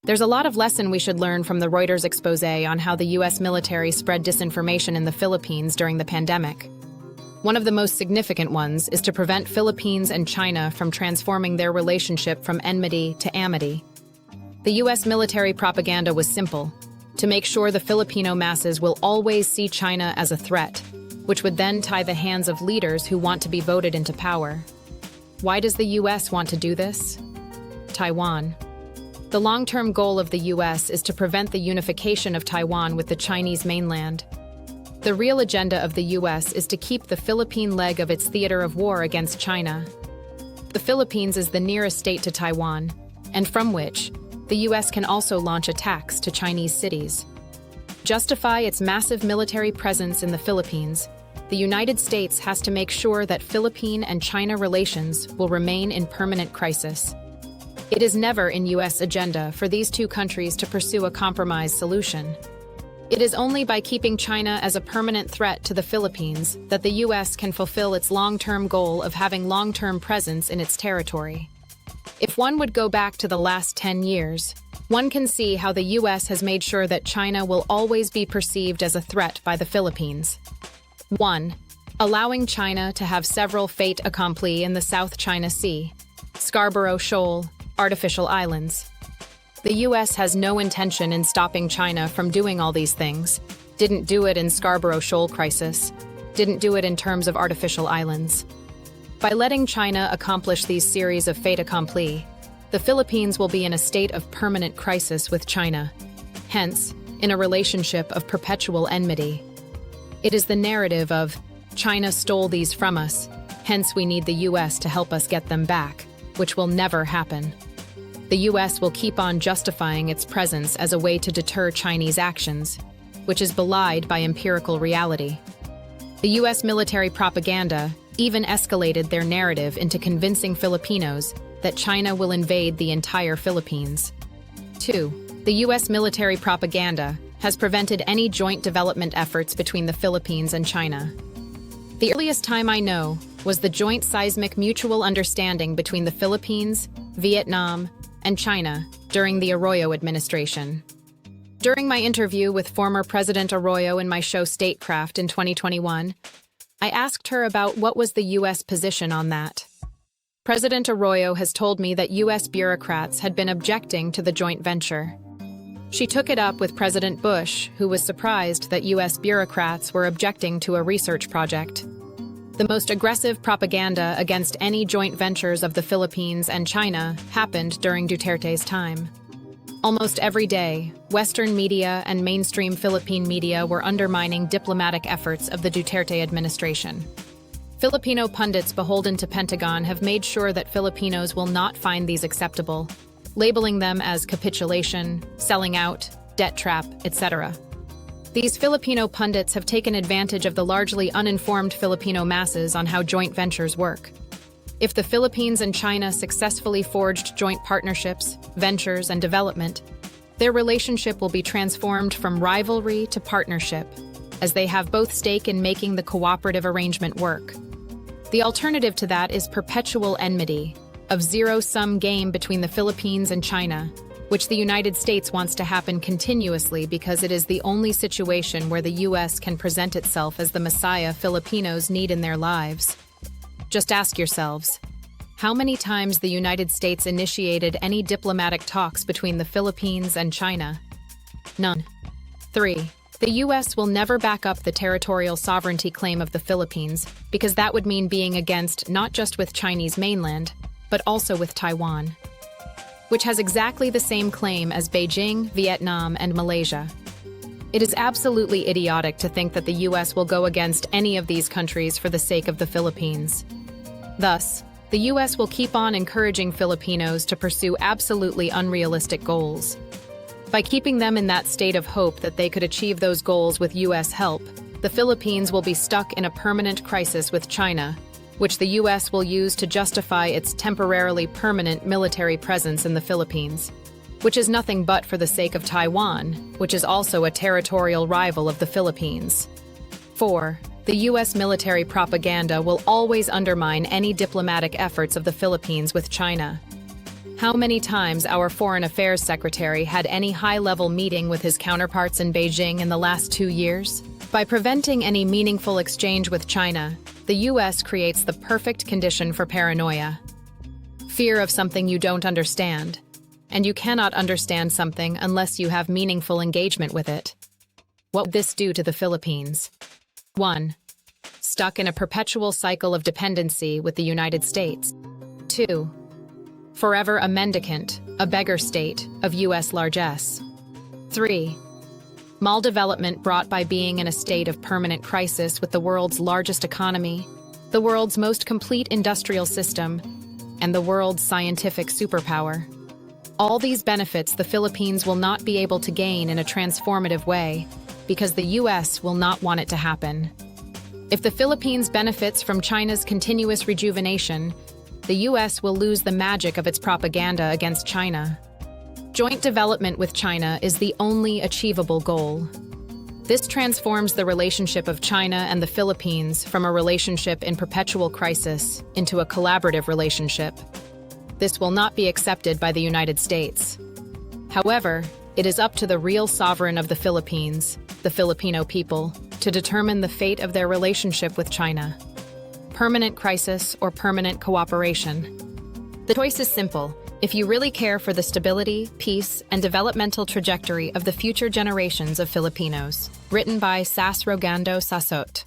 There's a lot of lesson we should learn from the Reuters expose on how the U.S. military spread disinformation in the Philippines during the pandemic. One of the most significant ones is to prevent Philippines and China from transforming their relationship from enmity to amity. The U.S. military propaganda was simple: to make sure the Filipino masses will always see China as a threat, which would then tie the hands of leaders who want to be voted into power. Why does the U.S. want to do this? Taiwan. The long-term goal of the U.S. is to prevent the unification of Taiwan with the Chinese mainland. The real agenda of the U.S. is to keep the Philippine leg of its theater of war against China. The Philippines is the nearest state to Taiwan, and from which the U.S. can also launch attacks to Chinese cities. Justify its massive military presence in the Philippines, the United States has to make sure that Philippine and China relations will remain in permanent crisis. It is never in U.S. agenda for these two countries to pursue a compromise solution. It is only by keeping China as a permanent threat to the Philippines that the U.S. can fulfill its long-term goal of having long-term presence in its territory. If one would go back to the last 10 years, one can see how the U.S. has made sure that China will always be perceived as a threat by the Philippines. 1. Allowing China to have several fait accompli in the South China Sea, Scarborough Shoal, artificial islands. The U.S. has no intention in stopping China from doing all these things. Didn't do it in Scarborough Shoal crisis. Didn't do it in terms of artificial islands. By letting China accomplish these series of fait accompli, the Philippines will be in a state of permanent crisis with China, hence, in a relationship of perpetual enmity. It is the narrative of, China stole these from us, hence we need the U.S. to help us get them back, which will never happen. The U.S. will keep on justifying its presence as a way to deter Chinese actions, which is belied by empirical reality. The U.S. military propaganda even escalated their narrative into convincing Filipinos that China will invade the entire Philippines. 2. The U.S. military propaganda has prevented any joint development efforts between the Philippines and China. The earliest time I know was the joint seismic mutual understanding between the Philippines, Vietnam, and China during the Arroyo administration. During my interview with former President Arroyo in my show Statecraft in 2021, I asked her about what was the U.S. position on that. President Arroyo has told me that U.S. bureaucrats had been objecting to the joint venture. She took it up with President Bush, who was surprised that U.S. bureaucrats were objecting to a research project. The most aggressive propaganda against any joint ventures of the Philippines and China happened during Duterte's time. Almost every day, Western media and mainstream Philippine media were undermining diplomatic efforts of the Duterte administration. Filipino pundits beholden to Pentagon have made sure that Filipinos will not find these acceptable, labeling them as capitulation, selling out, debt trap, etc. These Filipino pundits have taken advantage of the largely uninformed Filipino masses on how joint ventures work. If the Philippines and China successfully forged joint partnerships, ventures, and development, their relationship will be transformed from rivalry to partnership, as they have both stake in making the cooperative arrangement work. The alternative to that is perpetual enmity, of zero-sum game between the Philippines and China, which the United States wants to happen continuously because it is the only situation where the U.S. can present itself as the Messiah Filipinos need in their lives. Just ask yourselves, how many times the United States initiated any diplomatic talks between the Philippines and China? None. 3. The U.S. will never back up the territorial sovereignty claim of the Philippines because that would mean being against not just with Chinese mainland, but also with Taiwan, which has exactly the same claim as Beijing, Vietnam, and Malaysia. It is absolutely idiotic to think that the U.S. will go against any of these countries for the sake of the Philippines. Thus, the U.S. will keep on encouraging Filipinos to pursue absolutely unrealistic goals. By keeping them in that state of hope that they could achieve those goals with U.S. help, the Philippines will be stuck in a permanent crisis with China, which the U.S. will use to justify its temporarily permanent military presence in the Philippines, which is nothing but for the sake of Taiwan, which is also a territorial rival of the Philippines. 4. The U.S. military propaganda will always undermine any diplomatic efforts of the Philippines with China. How many times our Foreign Affairs Secretary had any high-level meeting with his counterparts in Beijing in the last 2 years? By preventing any meaningful exchange with China, the U.S. creates the perfect condition for paranoia. Fear of something you don't understand. And you cannot understand something unless you have meaningful engagement with it. What would this do to the Philippines? 1. Stuck in a perpetual cycle of dependency with the United States. 2. Forever a mendicant, a beggar state of U.S. largesse. 3. Maldevelopment brought by being in a state of permanent crisis with the world's largest economy, the world's most complete industrial system, and the world's scientific superpower. All these benefits the Philippines will not be able to gain in a transformative way because the U.S. will not want it to happen. If the Philippines benefits from China's continuous rejuvenation, the U.S. will lose the magic of its propaganda against China. Joint development with China is the only achievable goal. This transforms the relationship of China and the Philippines from a relationship in perpetual crisis into a collaborative relationship. This will not be accepted by the United States. However, it is up to the real sovereign of the Philippines, the Filipino people, to determine the fate of their relationship with China. Permanent crisis or permanent cooperation. The choice is simple. If you really care for the stability, peace, and developmental trajectory of the future generations of Filipinos. Written by Sass Rogando Sasot.